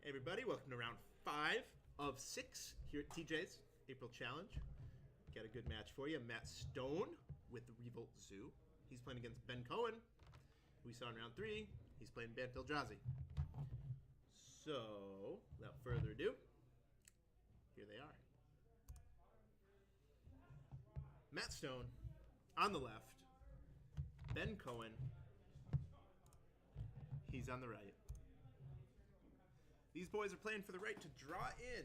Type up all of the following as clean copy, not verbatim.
Hey everybody, welcome to round 5 of 6 here at TJ's April Challenge. Got a good match for you. Matt Stone with the Revolt Zoo. He's playing against Ben Cohen, who we saw in round 3. He's playing Bant Eldrazi. So, without further ado, here they are. Matt Stone on the left. Ben Cohen, he's on the right. These boys are playing for the right to draw in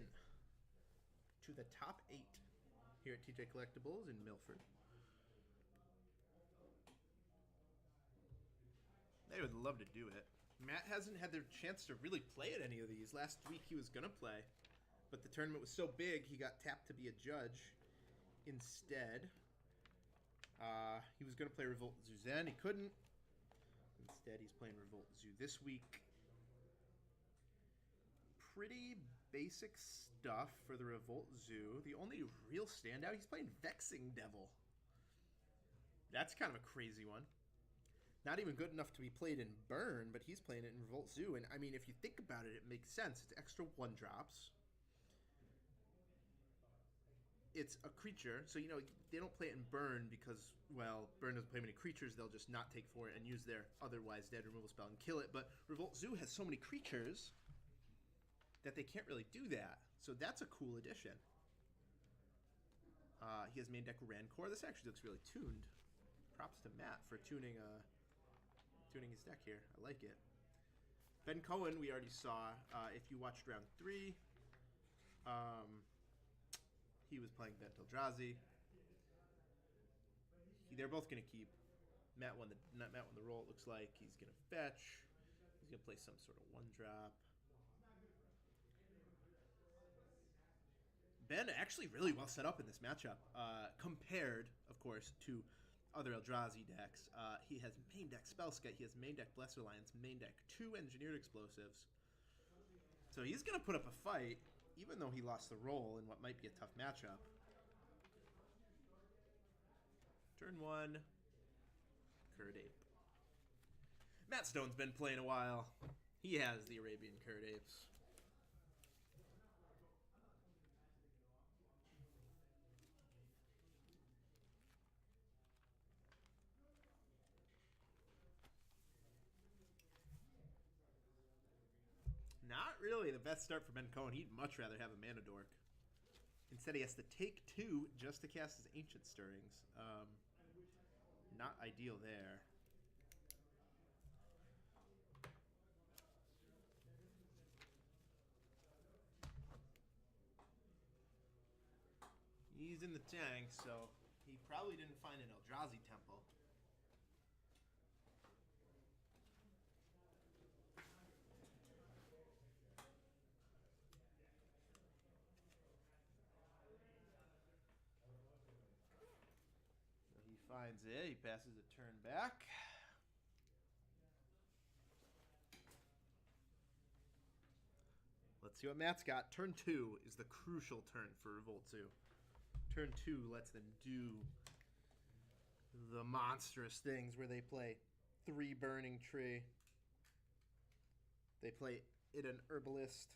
to the top 8 here at TJ Collectibles in Milford. They would love to do it. Matt hasn't had the chance to really play at any of these. Last week he was going to play, but the tournament was so big he got tapped to be a judge instead. He was going to play Revolt Zoo then. He couldn't. Instead, he's playing Revolt Zoo this week. Pretty basic stuff for the Revolt Zoo. The only real standout, he's playing Vexing Devil. That's kind of a crazy one. Not even good enough to be played in Burn, but he's playing it in Revolt Zoo. And I mean, if you think about it, it makes sense. It's extra 1-drops. It's a creature, so, you know, they don't play it in Burn because, well, Burn doesn't play many creatures. They'll just not take for it and use their otherwise dead removal spell and kill it. But Revolt Zoo has so many creatures that they can't really do that. So that's a cool addition. He has main deck Rancor. This actually looks really tuned. Props to Matt for tuning his deck here. I like it. Ben Cohen, we already saw. If you watched round 3, he was playing Bant Eldrazi. They're both going to keep. Matt won the roll, it looks like. He's going to fetch. He's going to play some sort of 1-drop. Ben actually really well set up in this matchup, compared, of course, to other Eldrazi decks. He has main deck Spellskite, he has main deck Blessed Alliance, main deck 2 Engineered Explosives. So he's going to put up a fight, even though he lost the roll in what might be a tough matchup. Turn 1, Curd Ape. Matt Stone's been playing a while. He has the Arabian Curd Apes. Not really the best start for Ben Cohen. He'd much rather have a Mana Dork. Instead, he has to take 2 just to cast his Ancient Stirrings. Not ideal there. He's in the tank, so he probably didn't find an Eldrazi temple. He finds it. He passes a turn back. Let's see what Matt's got. Turn 2 is the crucial turn for Revolt Zoo. Turn 2 lets them do the monstrous things where they play 3 Burning Tree. They play it an Herbalist.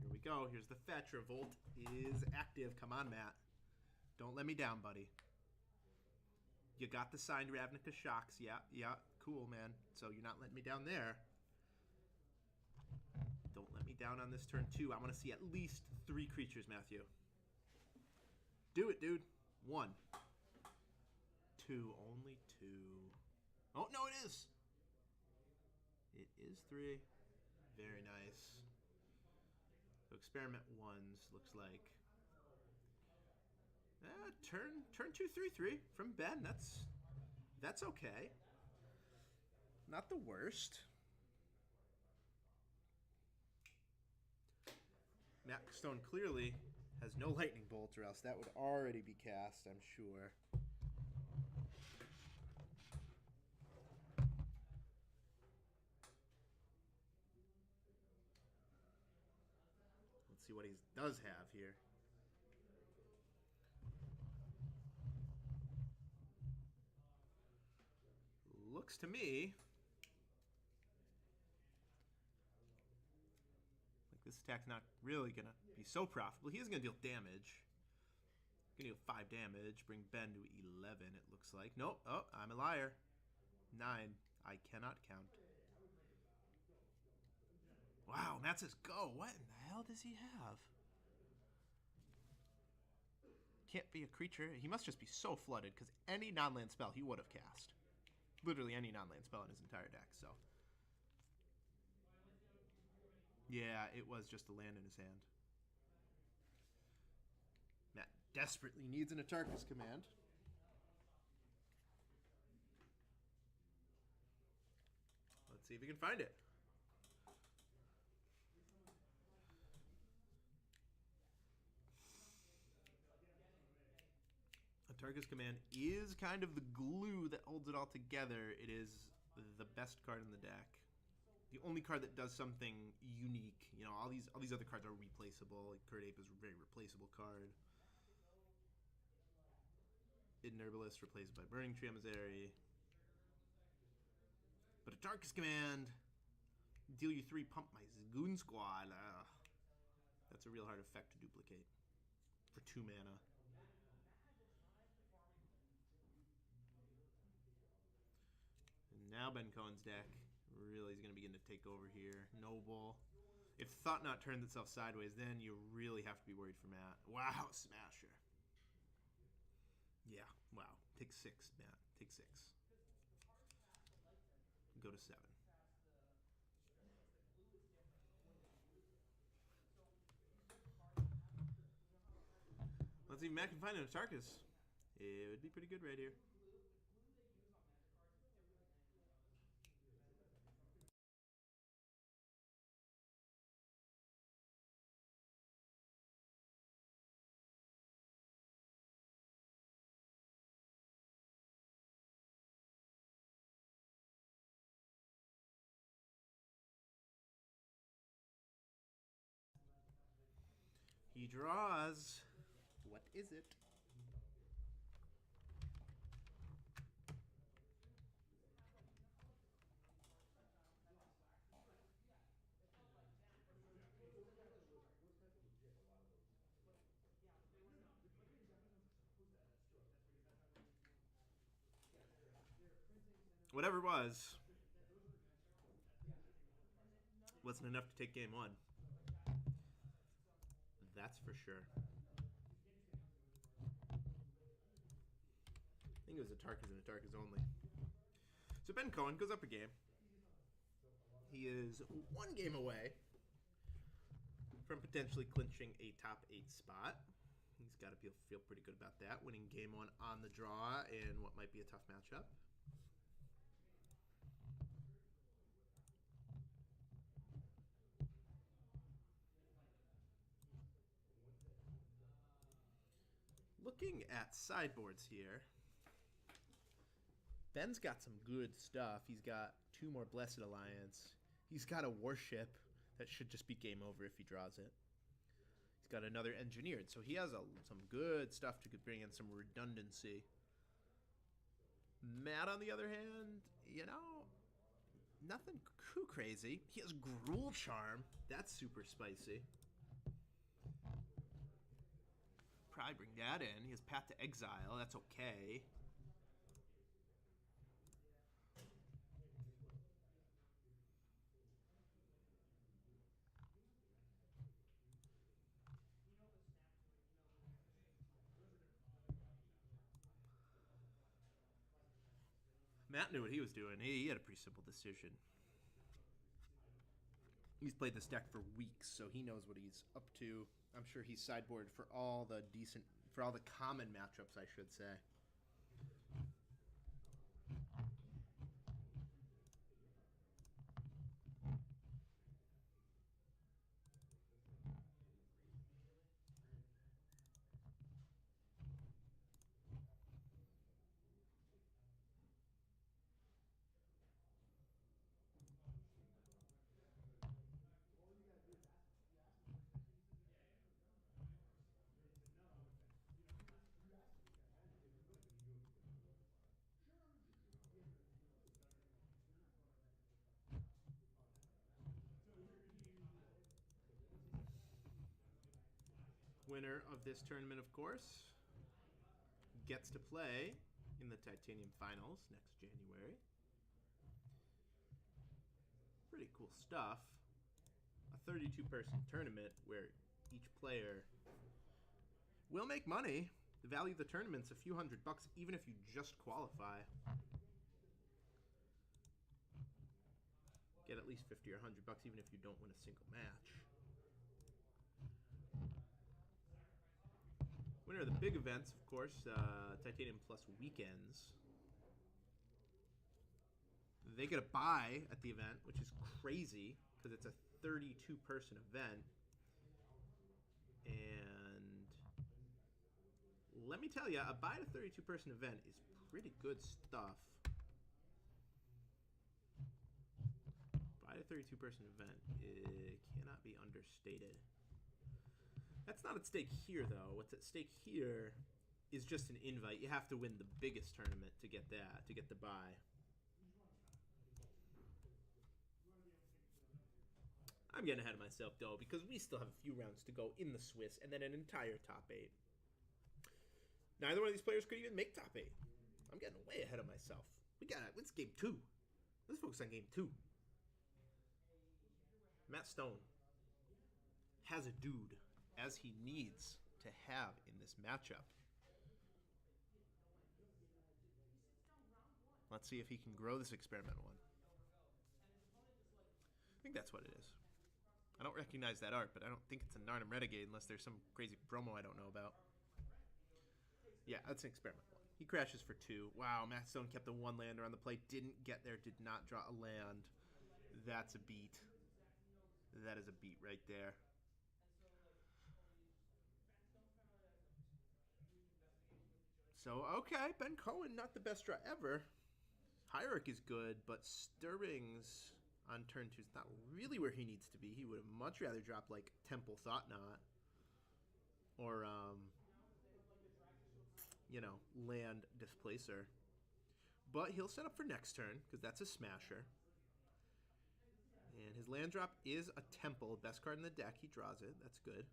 Here we go. Here's the fetch. Revolt is active. Come on, Matt. Don't let me down, buddy. You got the signed Ravnica Shocks. Yeah. Cool, man. So you're not letting me down there. Don't let me down on this turn 2. I want to see at least 3 creatures, Matthew. Do it, dude. 1. 2. Only 2. Oh, no, it is. It is 3. Very nice. So experiment 1s looks like turn 2 3 from Ben. That's okay. Not the worst. Matt Stone clearly has no lightning bolt, or else that would already be cast, I'm sure. Let's see what he does have here. looks to me like this attack's not really going to be so profitable. He is going to deal damage. Going to deal 5 damage. Bring Ben to 11, it looks like. Nope. Oh, I'm a liar. 9. I cannot count. Wow, Matt says go. What in the hell does he have? Can't be a creature. He must just be so flooded, because any non-land spell he would have cast. Literally any non-land spell in his entire deck, so. Yeah, it was just a land in his hand. Matt desperately needs an Atarka's Command. Let's see if he can find it. Atarka's Command is kind of the glue that holds it all together. It is the best card in the deck. The only card that does something unique. You know, all these other cards are replaceable. Like Kurt Ape is a very replaceable card. Hidden Herbalist replaced by Burning Tree Emissary. But Atarka's Command, deal you 3, pump my Goon Squad. That's a real hard effect to duplicate for 2 mana. And now Ben Cohen's deck really is going to begin to take over here. Noble. If Thought Knot turns itself sideways, then you really have to be worried for Matt. Wow, Smasher. Yeah, wow. Take 6, Matt. Take 6. Go to 7. Let's see if Matt can find an Atarka's. It would be pretty good right here. He draws. What is it? Whatever it wasn't enough to take game 1. That's for sure. I think it was Atarka's and Atarka's only. So Ben Cohen goes up a game. He is 1 game away from potentially clinching a top 8 spot. He's got to feel pretty good about that. Winning game 1 on the draw in what might be a tough matchup. Looking at sideboards here, Ben's got some good stuff. He's got 2 more Blessed Alliance. He's got a Warship that should just be game over if he draws it. He's got another Engineered, so he has some good stuff to bring in some redundancy. Matt, on the other hand, you know, nothing too crazy. He has Gruul Charm. That's super spicy. Probably bring that in. He has Path to Exile. That's okay. Matt knew what he was doing. He had a pretty simple decision. He's played this deck for weeks, so he knows what he's up to. I'm sure he's sideboarded for all the common matchups, I should say. Winner of this tournament, of course, gets to play in the Titanium Finals next January. Pretty cool stuff. A 32-person tournament where each player will make money. The value of the tournament's a few $100 even if you just qualify. Get at least 50 or $100 even if you don't win a single match. Winner of the big events, of course, Titanium Plus weekends. They get a buy at the event, which is crazy because it's a 32-person event. And let me tell you, a buy to 32-person event is pretty good stuff. Buy to 32-person event, it cannot be understated. That's not at stake here, though. What's at stake here is just an invite. You have to win the biggest tournament to get that, to get the buy. I'm getting ahead of myself, though, because we still have a few rounds to go in the Swiss and then an entire top 8. Neither one of these players could even make top 8. I'm getting way ahead of myself. It's game 2. Let's focus on game 2. Matt Stone has a dude as he needs to have in this matchup. Let's see if he can grow this experimental one. I think that's what it is. I don't recognize that art, but I don't think it's a Narnum Renegade unless there's some crazy promo I don't know about. Yeah, that's an experimental one. He crashes for 2. Wow, Matt Stone kept a 1-lander on the play. Didn't get there, did not draw a land. That's a beat. That is a beat right there. So, okay, Ben Cohen, not the best draw ever. Hierarch is good, but Stirrings on turn 2 is not really where he needs to be. He would have much rather dropped, like, Temple Thoughtnot. Or, you know, Land Displacer. But he'll set up for next turn, because that's a smasher. And his land drop is a Temple. Best card in the deck. He draws it. That's good.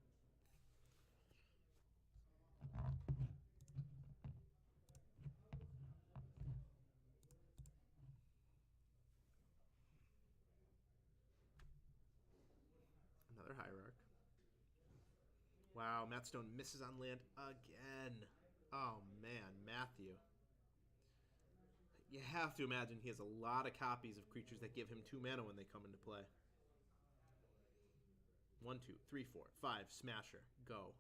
Another Hierarch. Wow, Matt Stone misses on land again. Oh, man, Matthew. You have to imagine he has a lot of copies of creatures that give him 2 mana when they come into play. 1, 2, 3, 4, 5. Smasher. Go.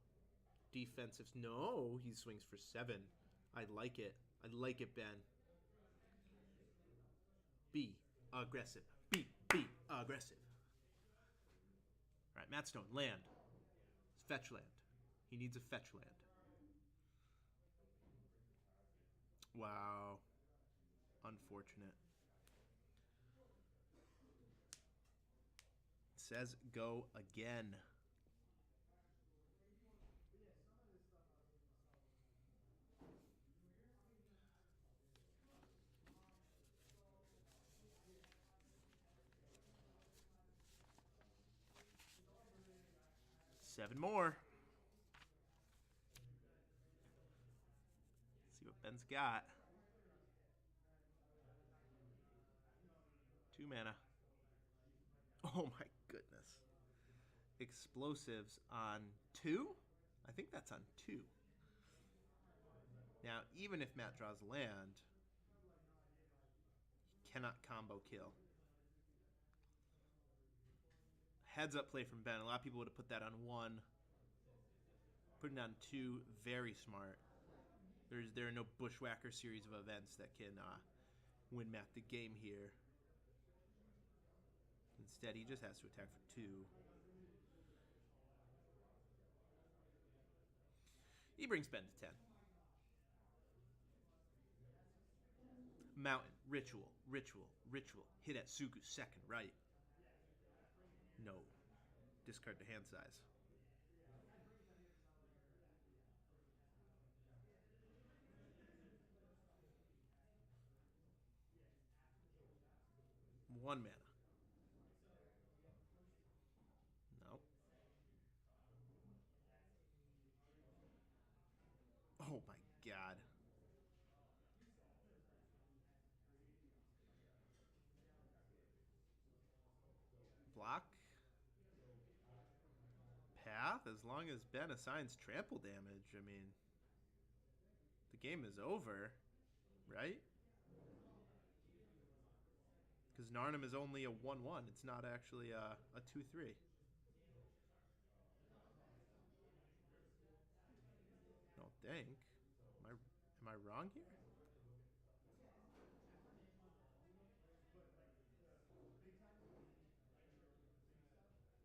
Defensives. No, he swings for 7. I like it. I like it, Ben. Be aggressive. Be aggressive. All right, Matt Stone. Land. Fetch land. He needs a fetch land. Wow. Unfortunate. It says go again. Seven more. Let's see what Ben's got. 2 mana. Oh my goodness. Explosives on 2? I think that's on 2. Now, even if Matt draws land, he cannot combo kill. Heads up play from Ben. A lot of people would have put that on 1. Putting it on 2, very smart. There are no Bushwhacker series of events that can win Matt the game here. Instead, he just has to attack for 2. He brings Ben to 10. Mountain, ritual, hit at Sugu, second, right. No. Discard to hand size. One mana. No. God. Block. Path, as long as Ben assigns trample damage. I mean, the game is over, right? Because Narnum is only a 1-1. It's not actually a 2-3. Don't think. Am I wrong here?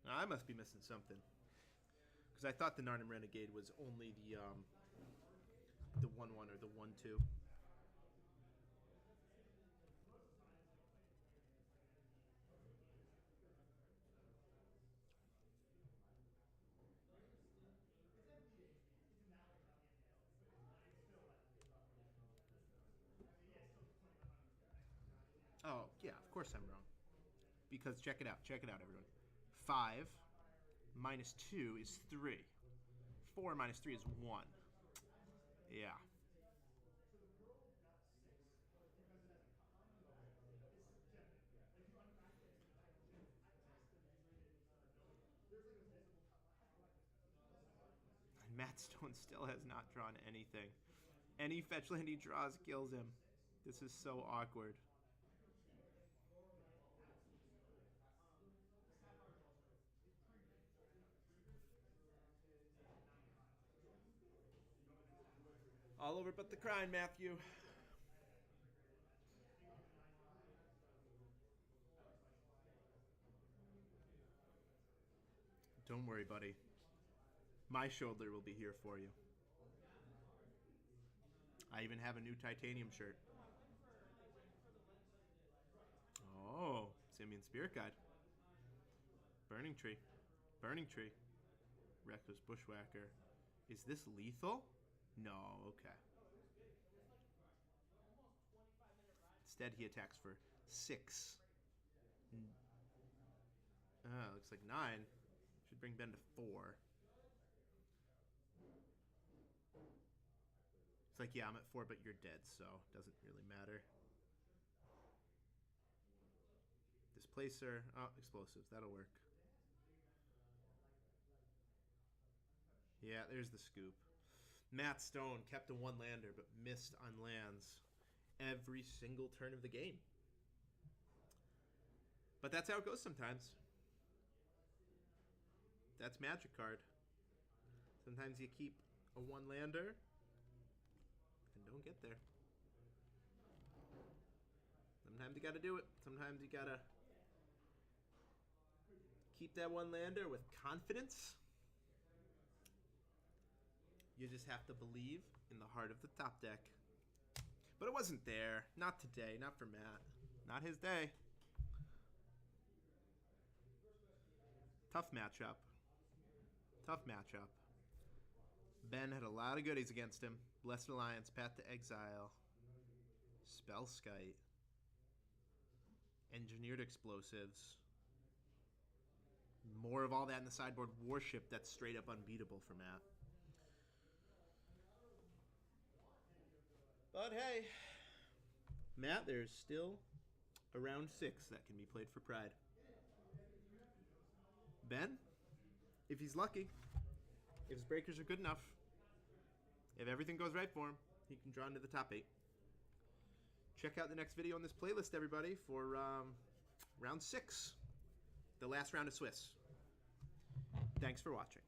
No, I must be missing something. Because I thought the Narnum Renegade was only the 1-1 or the 1-2. Oh, yeah, of course I'm wrong. Because check it out, everyone. 5 minus 2 is 3. 4 minus 3 is 1. Yeah. Matt Stone still has not drawn anything. Any fetch land he draws kills him. This is so awkward. All over but the crying, Matthew. Don't worry, buddy. My shoulder will be here for you. I even have a new titanium shirt. Oh, Simian Spirit Guide. Burning Tree. Burning Tree. Reckless Bushwhacker. Is this lethal? No, okay. Instead, he attacks for 6. Looks like 9. Should bring Ben to 4. It's like, yeah, I'm at 4, but you're dead, so it doesn't really matter. Displacer. Oh, explosives. That'll work. Yeah, there's the scoop. Matt Stone kept a 1-lander, but missed on lands every single turn of the game. But that's how it goes sometimes. That's Magic card. Sometimes you keep a 1-lander and don't get there. Sometimes you gotta do it. Sometimes you gotta keep that 1-lander with confidence. You just have to believe in the heart of the top deck. But it wasn't there. Not today. Not for Matt. Not his day. Tough matchup. Tough matchup. Ben had a lot of goodies against him. Blessed Alliance, Path to Exile, Spellskite, Engineered Explosives. More of all that in the sideboard. Warship that's straight up unbeatable for Matt. But hey, Matt, there's still a round 6 that can be played for pride. Ben, if he's lucky, if his breakers are good enough, if everything goes right for him, he can draw into the top 8. Check out the next video on this playlist, everybody, for round 6, the last round of Swiss. Thanks for watching.